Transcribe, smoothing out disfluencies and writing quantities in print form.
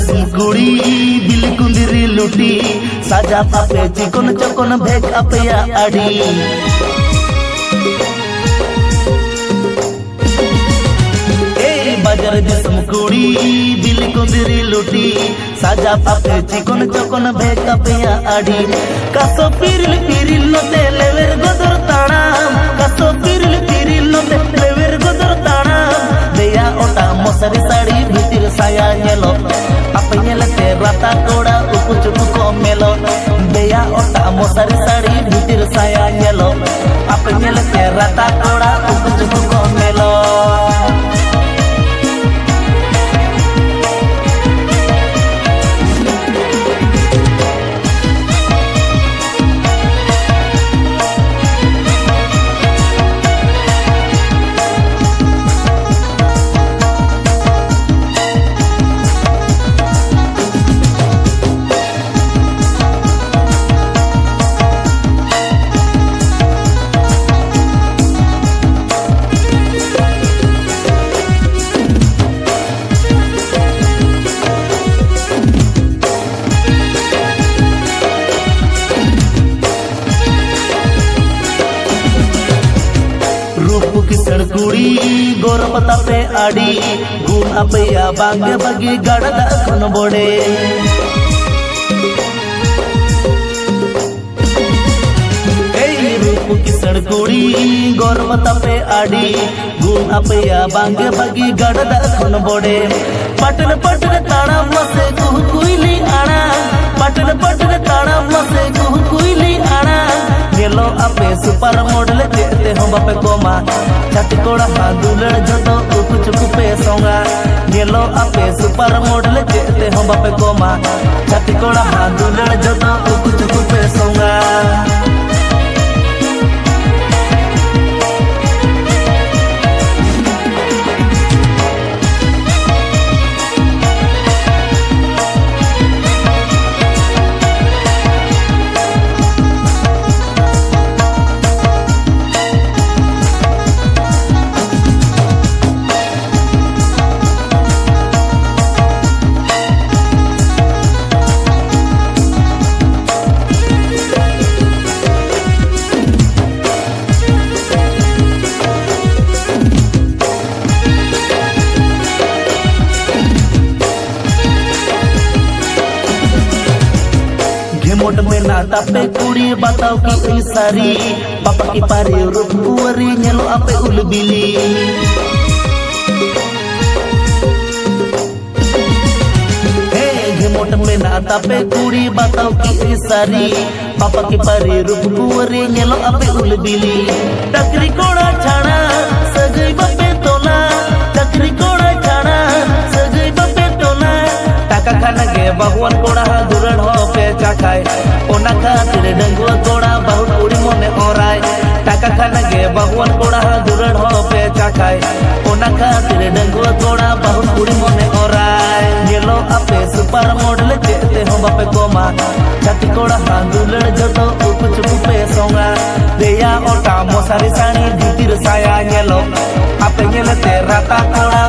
कुड़ी बिल कुंदिरी लुटी साजा पापे चिकन चकन भेक अपया आड़ी बाजार जिसम कुड़ी बिल कुंदिरी लुटी साजा पापे चिकन चकन भेक अपया आड़ी कासो पिरिल पिरिल नते लेवेर गदर ताणाम कासो पिरिल पिरिल नते लेवेर गदर ताणाम देया ओटा मसारी साड़ी भीतर साया नेलो apa nyelete rata koda uku cuku komelo deya ota mosari sari bhitir saya nyelo apa nyelete rata koda uku cuku komelo किसड़ कुड़ी गोरपता पे आड़ी गुण अपया बांगे बगी गड़दा खन बोड़े रूप किसड़ कुड़ी गोरपता पे आड़ी गुण अपया बांगे बगी गड़दा खन बोड़े पटन पटन ताड़ा मसे कुह कुइली आड़ा पटन पटन ताड़ा मसे कुह कुइली आड़ा गेलो आपे सुपर मॉडल देते हम बापे कोमा छाती कोड़ा हादुलड़ जतो कुछ कुपे सोंगा गेलो आपे सुपर मॉडल देते हम बापे कोमा छाती कोड़ा हादुलड़ जतो कुछ कुपे सोंगा मोट में नाता पे कुड़ी बताओ की सारी पापा की पारी रूप कुवरी नेलो आपे उलबिली मोट में नाता पे कुड़ी बताओ की सारी पापा की पारी रूप कुवरी नेलो आपे उलबिली टकरी कोड़ा छाड़ा सगई बापे तोला टकरी कोड़ा छाड़ा सगई बापे तोला टाका खाना गे भगवान कोड़ा दुरड़ हो पे चाखाय ओना खातिर डंगुआ कोड़ा बहुत कुड़ी मने ओराय टाका खाना गे भगवान कोड़ा दुरड़ हो पे चाखाय ओना खातिर डंगुआ कोड़ा बहुत कुड़ी मने ओराय गेलो आपे सुपर मॉडल देते हम बापे कोमा छाती कोड़ा हादुलड़ जतो कुछ कुपे सोंगा देया ओटा मसारी साड़ी भीतर साया नेलो आपे नेलते राता कोड़ा